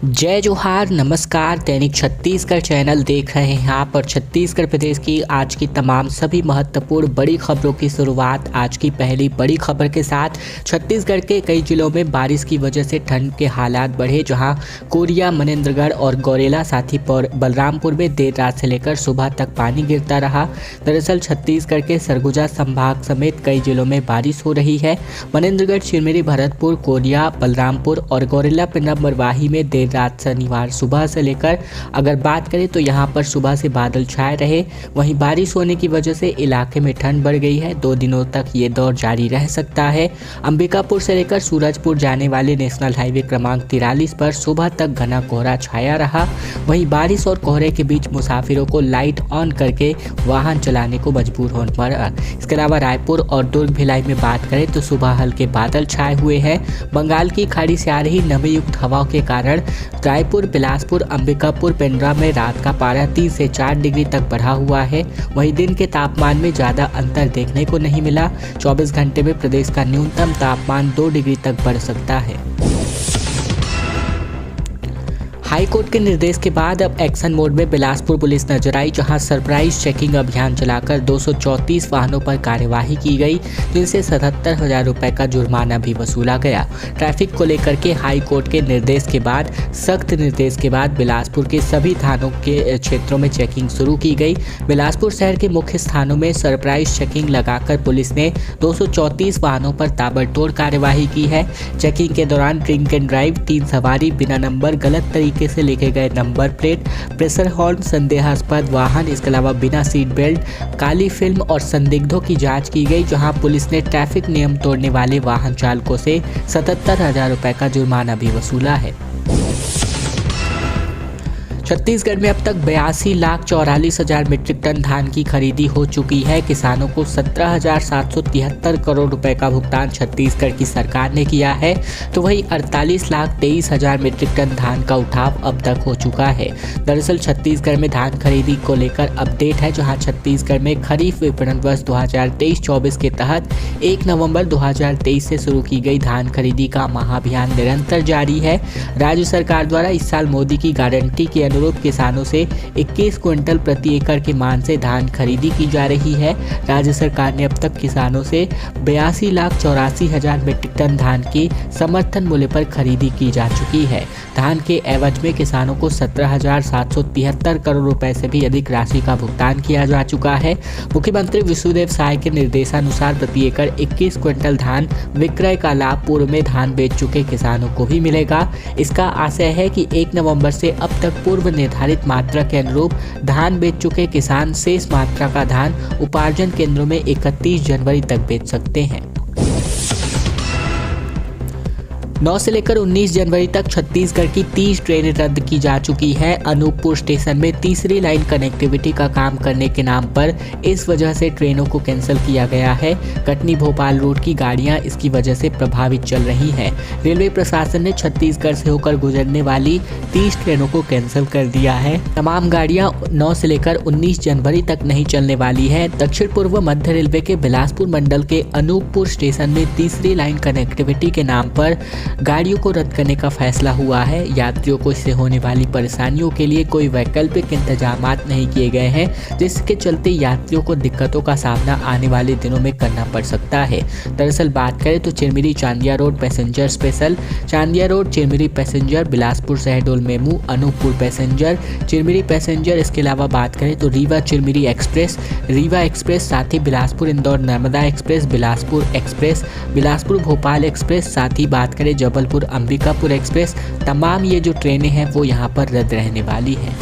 जय जोहार, नमस्कार। दैनिक छत्तीसगढ़ चैनल देख रहे हैं आप और छत्तीसगढ़ प्रदेश की आज की तमाम सभी महत्वपूर्ण बड़ी खबरों की शुरुआत आज की पहली बड़ी खबर के साथ। छत्तीसगढ़ के कई जिलों में बारिश की वजह से ठंड के हालात बढ़े, जहां कोरिया, मनेन्द्रगढ़ और गौरेला साथ ही बलरामपुर में देर रात से लेकर सुबह तक पानी गिरता रहा। दरअसल छत्तीसगढ़ के सरगुजा संभाग समेत कई जिलों में बारिश हो रही है। मनेन्द्रगढ़, चिरमिरी, भरतपुर, कोरिया, बलरामपुर और गौरेला, पिंडरा, मरवाही में देर रात शनिवार सुबह से लेकर अगर बात करें तो यहां पर सुबह से बादल छाए रहे। वहीं बारिश होने की वजह से इलाके में ठंड बढ़ गई है। 2 दिनों तक ये दौर जारी रह सकता है। अंबिकापुर से लेकर सूरजपुर जाने वाले नेशनल हाईवे क्रमांक 43 पर सुबह तक घना कोहरा छाया रहा। वहीं बारिश और कोहरे के बीच मुसाफिरों को लाइट ऑन करके वाहन चलाने को मजबूर होना पड़ा। इसके अलावा रायपुर और दुर्ग भिलाई में बात करें तो सुबह हल्के बादल छाए हुए हैं। बंगाल की खाड़ी से आ रही नमी युक्त हवाओं के कारण रायपुर, बिलासपुर, अंबिकापुर, पेंड्रा में रात का पारा 3 से 4 डिग्री तक बढ़ा हुआ है। वहीं दिन के तापमान में ज़्यादा अंतर देखने को नहीं मिला। 24 घंटे में प्रदेश का न्यूनतम तापमान 2 डिग्री तक बढ़ सकता है। हाई कोर्ट के निर्देश के बाद अब एक्शन मोड में बिलासपुर पुलिस नजर आई, जहां सरप्राइज चेकिंग अभियान चलाकर 234 वाहनों पर कार्यवाही की गई, जिनसे 77,000 रुपए का जुर्माना भी वसूला गया। ट्रैफिक को लेकर के हाई कोर्ट के निर्देश के बाद, सख्त निर्देश के बाद बिलासपुर के सभी थानों के क्षेत्रों में चेकिंग शुरू की गई। बिलासपुर शहर के मुख्य स्थानों में सरप्राइज चेकिंग लगाकर पुलिस ने 234 वाहनों पर ताबड़तोड़ कार्यवाही की है। चेकिंग के दौरान ड्रिंक एंड ड्राइव, 3 सवारी, बिना नंबर, गलत तरीके से लिखे गए नंबर प्लेट, प्रेशर हॉर्न, संदेहास्पद वाहन, इसके अलावा बिना सीट बेल्ट, काली फिल्म और संदिग्धों की जांच की गई, जहां पुलिस ने ट्रैफिक नियम तोड़ने वाले वाहन चालकों से 77,000 रुपए का जुर्माना भी वसूला है। छत्तीसगढ़ में अब तक 82,44,000 मीट्रिक टन धान की खरीदी हो चुकी है। किसानों को 17,773 करोड़ रुपए का भुगतान छत्तीसगढ़ की सरकार ने किया है, तो वहीं 48,23,000 मीट्रिक टन धान का उठाव अब तक हो चुका है। दरअसल छत्तीसगढ़ में धान खरीदी को लेकर अपडेट है, जहां छत्तीसगढ़ में खरीफ विपणन वर्ष 2023-24 के तहत 1 नवंबर 2023 से शुरू की गई धान खरीदी का महाअभियान निरंतर जारी है। राज्य सरकार द्वारा इस साल मोदी की गारंटी के अनुरूप किसानों से 21 क्विंटल प्रति एकड़ के मान से धान खरीदी की जा रही है। राज्य सरकार ने अब तक किसानों से 82,84,000 मीट्रिक टन धान की समर्थन मूल्य पर खरीदी की जा चुकी है। धान के एवज में किसानों को 17,773 करोड़ रुपए से भी अधिक राशि का भुगतान किया जा चुका है। मुख्यमंत्री विष्णुदेव साय के निर्देशानुसार प्रति एकड़ 21 क्विंटल धान विक्रय का लाभ पूर्व में धान बेच चुके किसानों को भी मिलेगा। इसका आशय है कि 1 नवंबर से अब तक पूर्व निर्धारित मात्रा के अनुरूप धान बेच चुके किसान शेष मात्रा का धान उपार्जन केंद्रों में 31 जनवरी तक बेच सकते हैं। 9 से लेकर 19 जनवरी तक छत्तीसगढ़ की 30 ट्रेनें रद्द की जा चुकी है। अनूपपुर स्टेशन में तीसरी लाइन कनेक्टिविटी का काम करने के नाम पर इस वजह से ट्रेनों को कैंसिल किया गया है। कटनी भोपाल रूट की गाड़ियां इसकी वजह से प्रभावित चल रही हैं। रेलवे प्रशासन ने छत्तीसगढ़ से होकर गुजरने वाली 30 ट्रेनों को कैंसिल कर दिया है। तमाम गाड़ियां 9 से लेकर 19 जनवरी तक नहीं चलने वाली है। दक्षिण पूर्व मध्य रेलवे के बिलासपुर मंडल के अनूपपुर स्टेशन में तीसरी लाइन कनेक्टिविटी के नाम पर गाड़ियों को रद्द करने का फैसला हुआ है। यात्रियों को इससे होने वाली परेशानियों के लिए कोई वैकल्पिक इंतजाम नहीं किए गए हैं, जिसके चलते यात्रियों को दिक्कतों का सामना आने वाले दिनों में करना पड़ सकता है। दरअसल बात करें तो Chirmiri Chandia road passenger special, Chandia road Chirmiri passenger, Bilaspur Shahdol MEMU, Anuppur passenger, Chirmiri passenger, इसके अलावा बात करें तो रीवा चिरमिरी एक्सप्रेस, रीवा एक्सप्रेस, साथ ही Bilaspur Indore Narmada express, Bilaspur express, Bilaspur Bhopal express, साथ ही बात करें जबलपुर अंबिकापुर एक्सप्रेस, तमाम ये जो ट्रेनें हैं वो यहाँ पर रद्द रहने वाली हैं।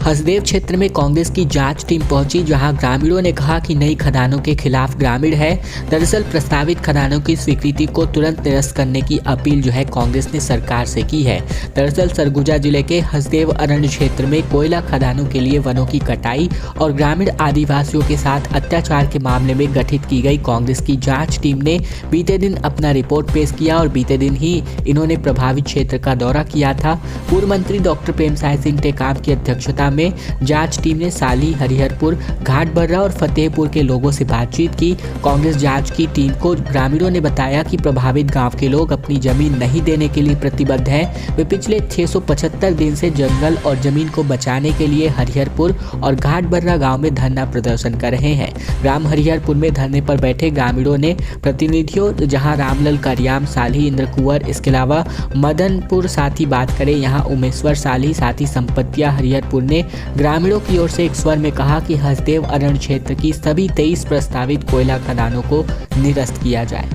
हसदेव क्षेत्र में कांग्रेस की जांच टीम पहुंची, जहां ग्रामीणों ने कहा कि नई खदानों के खिलाफ ग्रामीण है। दरअसल प्रस्तावित खदानों की स्वीकृति को तुरंत निरस्त करने की अपील जो है कांग्रेस ने सरकार से की है। दरअसल सरगुजा जिले के हसदेव अरण्य क्षेत्र में कोयला खदानों के लिए वनों की कटाई और ग्रामीण आदिवासियों के साथ अत्याचार के मामले में गठित की गई कांग्रेस की जाँच टीम ने बीते दिन अपना रिपोर्ट पेश किया और बीते दिन ही इन्होंने प्रभावित क्षेत्र का दौरा किया था। पूर्व मंत्री डॉक्टर प्रेमसाय सिंह टेकाम की अध्यक्षता में जांच टीम ने साली, हरिहरपुर, घाटबर्रा और फतेहपुर के लोगों से बातचीत की। कांग्रेस जांच की टीम को ग्रामीणों ने बताया कि प्रभावित गांव के लोग अपनी जमीन नहीं देने के लिए प्रतिबद्ध हैं। वे पिछले 675 दिन से जंगल और जमीन को बचाने के लिए हरिहरपुर और घाटबर्रा गांव में धरना प्रदर्शन कर रहे हैं। ग्राम हरिहरपुर में धरने पर बैठे ग्रामीणों ने प्रतिनिधियों जहां रामलाल करियाम, साली, इंद्र कुंवर, इसके अलावा मदनपुर साथी बात करें यहाँ उमेश्वर, साली, साथी संपत्तिया हरिहरपुर ने ग्रामीणों की ओर से एक स्वर में कहा कि हसदेव अरण्य क्षेत्र की सभी 23 प्रस्तावित कोयला खदानों को निरस्त किया जाए।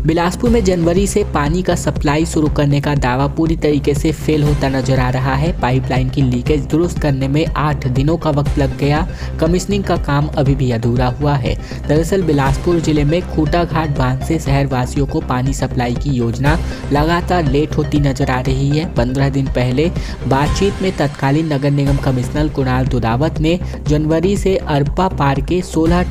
बिलासपुर में जनवरी से पानी का सप्लाई शुरू करने का दावा पूरी तरीके से फेल होता नजर आ रहा है। पाइपलाइन की लीकेज दुरुस्त करने में 8 दिनों का वक्त लग गया। कमिश्निंग का काम अभी भी अधूरा हुआ है। दरअसल बिलासपुर जिले में खूटा घाट बांध से शहर वासियों को पानी सप्लाई की योजना लगातार लेट होती नजर आ रही है। 15 दिन पहले बातचीत में तत्कालीन नगर निगम कमिश्नर कुणाल दुदावत ने जनवरी से अरपा पार के 16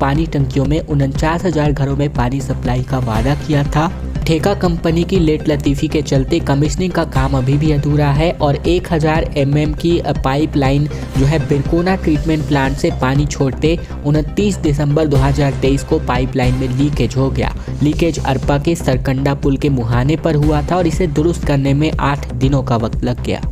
पानी टंकियों में 49,000 घरों में पानी सप्लाई का वादा किया था। ठेका कंपनी की लेट लतीफी के चलते कमिश्निंग का काम अभी भी अधूरा है और 1000 mm की पाइपलाइन जो है बिरकोना ट्रीटमेंट प्लांट से पानी छोड़ते 29 दिसंबर 2023 को पाइपलाइन में लीकेज हो गया। लीकेज अरपा के सरकंडा पुल के मुहाने पर हुआ था और इसे दुरुस्त करने में 8 दिनों का वक्त लग गया।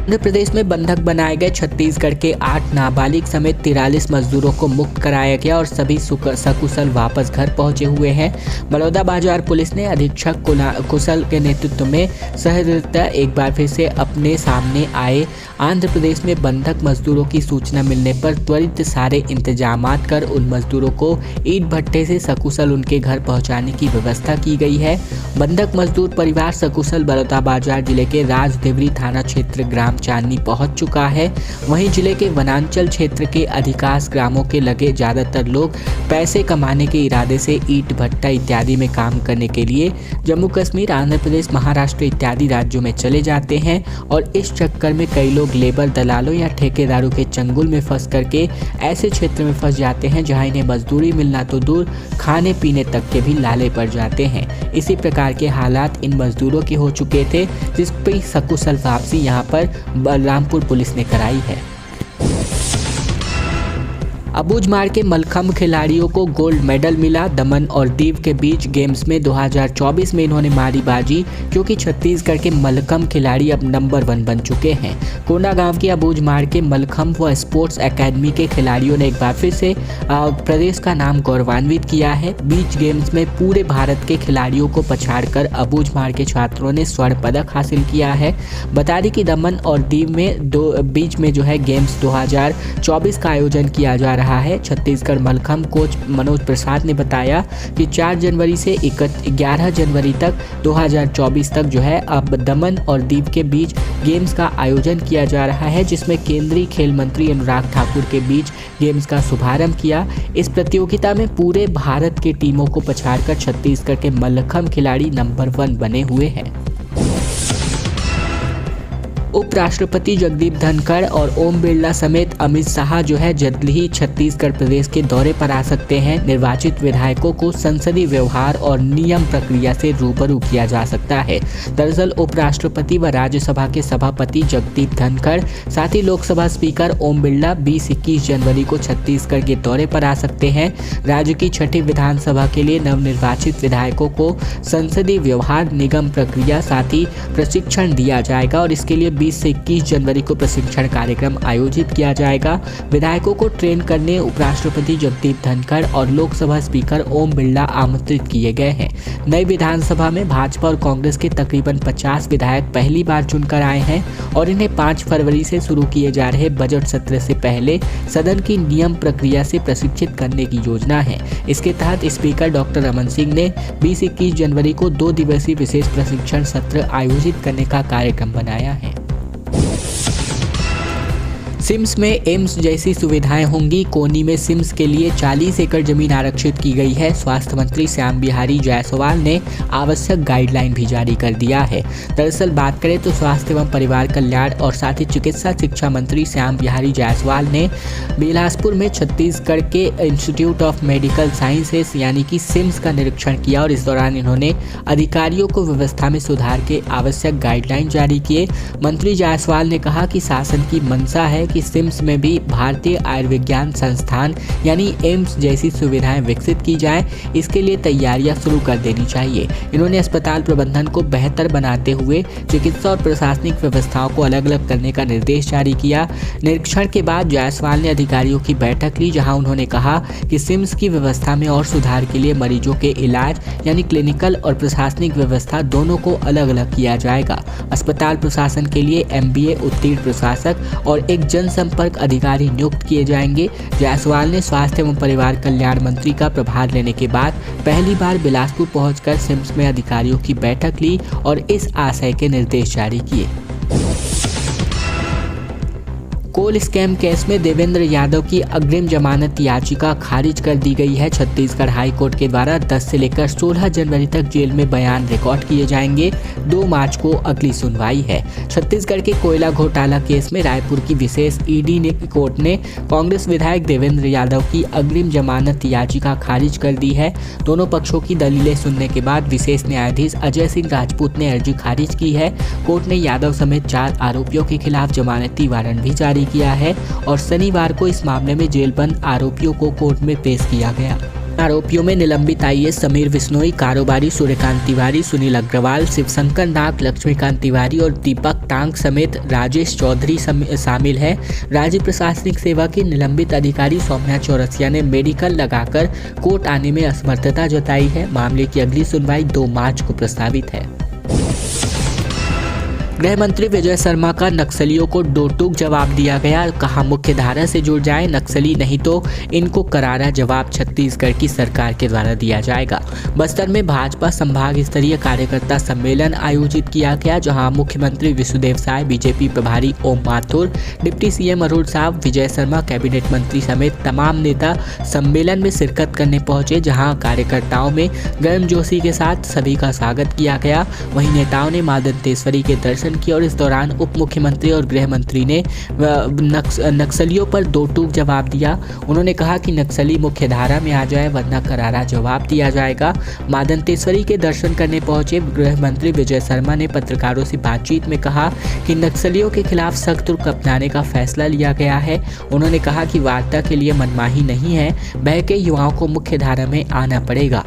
आंध्र प्रदेश में बंधक बनाए गए छत्तीसगढ़ के 8 नाबालिग समेत 43 मजदूरों को मुक्त कराया गया और सभी सकुशल वापस घर पहुंचे हुए हैं। बलौदाबाजार पुलिस ने अधीक्षक कुशल के नेतृत्व में सहृदयता एक बार फिर से अपने सामने आए। आंध्र प्रदेश में बंधक मजदूरों की सूचना मिलने पर त्वरित सारे इंतजामात कर उन मजदूरों को ईंट भट्टे से सकुशल उनके घर पहुंचाने की व्यवस्था की गई है। बंधक मजदूर परिवार सकुशल बलौदाबाजार जिले के राजदेवरी थाना क्षेत्र ग्राम चांदनी पहुंच चुका है। वहीं जिले के वनांचल क्षेत्र के अधिकांश ग्रामों के लगे ज्यादातर लोग पैसे कमाने के इरादे से ईंट भट्टा इत्यादि में काम करने के लिए जम्मू कश्मीर, आंध्र प्रदेश, महाराष्ट्र इत्यादि राज्यों में चले जाते हैं और इस चक्कर में कई लोग लेबर दलालों या ठेकेदारों के चंगुल में फंस करके ऐसे क्षेत्र में फंस जाते हैं जहां इन्हें मजदूरी मिलना तो दूर खाने पीने तक के भी लाले पड़ जाते हैं। इसी प्रकार के हालात इन मजदूरों के हो चुके थे, जिस पर सकुशल वापसी यहां पर बलरामपुर पुलिस ने कराई है। अबूझमाड़ के मलखंभ खिलाड़ियों को गोल्ड मेडल मिला। दमन और दीव के बीच गेम्स में 2024 में इन्होंने मारी बाजी, क्योंकि छत्तीसगढ़ के मलखंभ खिलाड़ी अब नंबर 1 बन चुके हैं। कोंडागांव की अबूझमाड़ के मलखंभ व स्पोर्ट्स एकेडमी के खिलाड़ियों ने एक बार फिर से प्रदेश का नाम गौरवान्वित किया है। बीच गेम्स में पूरे भारत के खिलाड़ियों को पछाड़कर अबूझमाड़ के छात्रों ने स्वर्ण पदक हासिल किया है। बता दें कि दमन और दीव में बीच में जो है गेम्स 2024 का आयोजन किया जा रहा है। छत्तीसगढ़ मलखंभ कोच मनोज प्रसाद ने बताया कि 4 जनवरी से 11 जनवरी तक 2024 तक जो है अब दमन और दीव के बीच गेम्स का आयोजन किया जा रहा है, जिसमें केंद्रीय खेल मंत्री अनुराग ठाकुर के बीच गेम्स का शुभारंभ किया। इस प्रतियोगिता में पूरे भारत के टीमों को पछाड़कर छत्तीसगढ़ के मलखंभ खिलाड़ी नंबर 1 बने हुए हैं। उपराष्ट्रपति जगदीप धनखड़ और ओम बिरला समेत अमित शाह जो है जल्द ही छत्तीसगढ़ प्रदेश के दौरे पर आ सकते हैं। निर्वाचित विधायकों को संसदीय व्यवहार और नियम प्रक्रिया से रूबरू किया जा सकता है। दरअसल उपराष्ट्रपति व राज्यसभा के सभापति जगदीप धनखड़ साथ ही लोकसभा स्पीकर ओम बिरला 20-21 जनवरी को छत्तीसगढ़ के दौरे पर आ सकते हैं। राज्य की 6ठी विधानसभा के लिए नवनिर्वाचित विधायकों को संसदीय व्यवहार निगम प्रक्रिया साथ ही प्रशिक्षण दिया जाएगा और इसके लिए 20 से 21 जनवरी को प्रशिक्षण कार्यक्रम आयोजित किया जाएगा। विधायकों को ट्रेन करने उपराष्ट्रपति जगदीप धनखड़ और लोकसभा स्पीकर ओम बिरला आमंत्रित किए गए हैं। नई विधानसभा में भाजपा और कांग्रेस के तकरीबन 50 विधायक पहली बार चुनकर आए हैं और इन्हें 5 फरवरी से शुरू किए जा रहे बजट सत्र से पहले सदन की नियम प्रक्रिया से प्रशिक्षित करने की योजना है। इसके तहत स्पीकर डॉक्टर रमन सिंह ने 20-21 जनवरी को 2 दिवसीय विशेष प्रशिक्षण सत्र आयोजित करने का कार्यक्रम बनाया है। सिम्स में एम्स जैसी सुविधाएं होंगी। कोनी में सिम्स के लिए 40 एकड़ जमीन आरक्षित की गई है। स्वास्थ्य मंत्री श्याम बिहारी जायसवाल ने आवश्यक गाइडलाइन भी जारी कर दिया है। दरअसल बात करें तो स्वास्थ्य एवं परिवार कल्याण और साथ ही चिकित्सा शिक्षा मंत्री श्याम बिहारी जायसवाल ने बिलासपुर में छत्तीसगढ़ के इंस्टीट्यूट ऑफ मेडिकल साइंसेस यानी कि सिम्स का निरीक्षण किया और इस दौरान इन्होंने अधिकारियों को व्यवस्था में सुधार के आवश्यक गाइडलाइन जारी किए। मंत्री जायसवाल ने कहा कि शासन की मंशा है कि सिम्स में भी भारतीय आयुर्विज्ञान संस्थान यानी एम्स जैसी सुविधाएं विकसित की जाएं। इसके लिए तैयारियां शुरू कर देनी चाहिए। इन्होंने अस्पताल प्रबंधन को बेहतर बनाते हुए चिकित्सा और प्रशासनिक व्यवस्थाओं को अलग अलग करने का निर्देश जारी किया। निरीक्षण के बाद जायसवाल ने अधिकारियों की बैठक ली, जहां उन्होंने कहा कि सिम्स की व्यवस्था में और सुधार के लिए मरीजों के इलाज यानी क्लिनिकल और प्रशासनिक व्यवस्था दोनों को अलग अलग किया जाएगा। अस्पताल प्रशासन के लिए MBA उत्तीर्ण प्रशासक और एक जनसंपर्क अधिकारी नियुक्त किए जाएंगे। जायसवाल ने स्वास्थ्य एवं परिवार कल्याण मंत्री का प्रभार लेने के बाद पहली बार बिलासपुर पहुंचकर सिम्स में अधिकारियों की बैठक ली और इस आशय के निर्देश जारी किए। कोल स्कैम केस में देवेंद्र यादव की अग्रिम जमानत याचिका खारिज कर दी गई है। छत्तीसगढ़ हाई कोर्ट के द्वारा 10 से लेकर 16 जनवरी तक जेल में बयान रिकॉर्ड किए जाएंगे। 2 मार्च को अगली सुनवाई है। छत्तीसगढ़ के कोयला घोटाला केस में रायपुर की विशेष ED कोर्ट ने कांग्रेस विधायक देवेंद्र यादव की अग्रिम जमानत याचिका खारिज कर दी है। दोनों पक्षों की दलीलें सुनने के बाद विशेष न्यायाधीश अजय सिंह राजपूत ने अर्जी खारिज की है। कोर्ट ने यादव समेत 4 आरोपियों के खिलाफ जमानती वारंट भी जारी किया है और शनिवार को इस मामले में जेलबंद आरोपियों को कोर्ट में पेश किया गया। आरोपियों में निलंबित IAS समीर बिश्नोई, कारोबारी सूर्यकांत तिवारी, सुनील अग्रवाल, शिवशंकर नाग, लक्ष्मीकांत तिवारी और दीपक टांग समेत राजेश चौधरी शामिल है। राज्य प्रशासनिक सेवा के निलंबित अधिकारी सौम्या चौरसिया ने मेडिकल लगाकर कोर्ट आने में असमर्थता जताई है। मामले की अगली सुनवाई 2 मार्च को प्रस्तावित है। गृह मंत्री विजय शर्मा का नक्सलियों को डोटूक जवाब दिया गया। कहा, मुख्य धारा से जुड़ जाए नक्सली, नहीं तो इनको करारा जवाब छत्तीसगढ़ की सरकार के द्वारा दिया जाएगा। बस्तर में भाजपा संभाग स्तरीय कार्यकर्ता सम्मेलन आयोजित किया गया, जहां मुख्यमंत्री विष्णुदेव साय, बीजेपी प्रभारी Om Mathur, deputy CM Arun Sao, Vijay Sharma, cabinet मंत्री समेत तमाम नेता सम्मेलन में शिरकत करने पहुंचे, जहां कार्यकर्ताओं में गर्मजोशी के साथ सभी का स्वागत किया गया। वहीं नेताओं ने मां दंतेश्वरी के दर्शन किया और इस दौरान उप मुख्यमंत्री और गृह मंत्री ने नक्सलियों पर दो टूक जवाब दिया। उन्होंने कहा कि नक्सली मुख्य धारा में आ जाए वरना करारा जवाब दिया जाएगा। मां दंतेश्वरी के दर्शन करने पहुंचे गृह मंत्री विजय शर्मा ने पत्रकारों से बातचीत में कहा कि नक्सलियों के खिलाफ सख्त रुख अपनाने का फैसला लिया गया है। उन्होंने कहा कि वार्ता के लिए मनमाही नहीं है, बल्कि युवाओं को मुख्य धारा में आना पड़ेगा।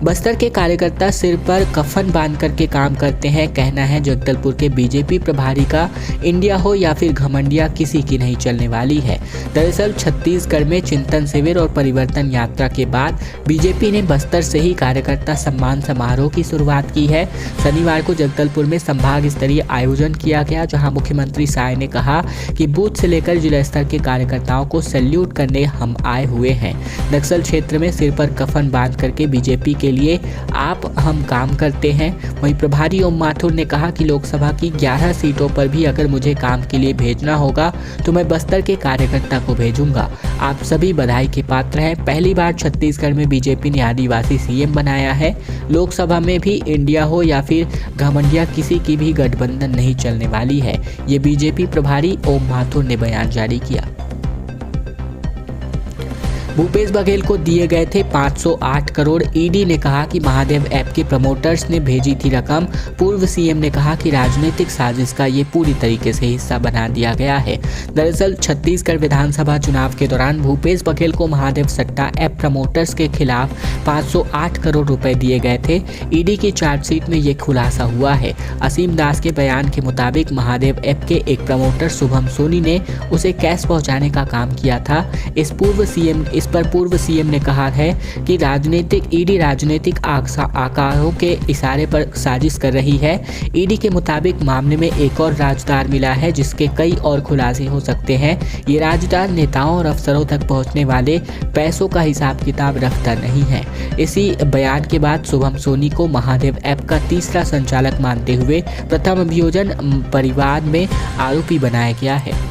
बस्तर के कार्यकर्ता सिर पर कफन बांध करके काम करते हैं, कहना है जगदलपुर के बीजेपी प्रभारी का। इंडिया हो या फिर घमंडिया, किसी की नहीं चलने वाली है। दरअसल छत्तीसगढ़ में चिंतन शिविर और परिवर्तन यात्रा के बाद बीजेपी ने बस्तर से ही कार्यकर्ता सम्मान समारोह की शुरुआत की है। शनिवार को जगदलपुर में संभाग स्तरीय आयोजन किया गया, जहां मुख्यमंत्री साय ने कहा कि बूथ से लेकर जिला स्तर के कार्यकर्ताओं को सैल्यूट करने हम आए हुए हैं। नक्सल क्षेत्र में सिर पर कफन बांध करके बीजेपी के लिए आप हम काम करते हैं। वहीं प्रभारी ओम माथुर ने कहा कि लोकसभा की 11 सीटों पर भी अगर मुझे काम के लिए भेजना होगा तो मैं बस्तर के कार्यकर्ता को भेजूंगा। आप सभी बधाई के पात्र हैं। पहली बार छत्तीसगढ़ में बीजेपी ने आदिवासी CM बनाया है। लोकसभा में भी इंडिया हो या फिर घमंडिया, किसी की भी गठबंधन नहीं चलने वाली है। ये बीजेपी प्रभारी ओम माथुर ने बयान जारी किया। भूपेश बघेल को दिए गए थे 508 करोड़। ईडी ने कहा कि महादेव ऐप के प्रमोटर्स ने भेजी थी रकम। पूर्व CM ने कहा कि राजनीतिक साजिश का ये पूरी तरीके से हिस्सा बना दिया गया है। दरअसल छत्तीसगढ़ विधानसभा चुनाव के दौरान भूपेश बघेल को महादेव सट्टा ऐप प्रमोटर्स के खिलाफ 508 करोड़ रुपए दिए गए थे। ईडी की चार्जशीट में ये खुलासा हुआ है। असीम दास के बयान के मुताबिक महादेव ऐप के एक प्रमोटर शुभम सोनी ने उसे कैश पहुंचाने का काम किया था। इस इस पर पूर्व सीएम ने कहा है कि ईडी राजनीतिक आकारों के इशारे पर साजिश कर रही है। ईडी के मुताबिक मामले में एक और राजदार मिला है जिसके कई और खुलासे हो सकते हैं। ये राजदार नेताओं और अफसरों तक पहुंचने वाले पैसों का हिसाब किताब रखता नहीं है। इसी बयान के बाद शुभम सोनी को महादेव ऐप का तीसरा संचालक मानते हुए प्रथम अभियोजन परिवाद में आरोपी बनाया गया है।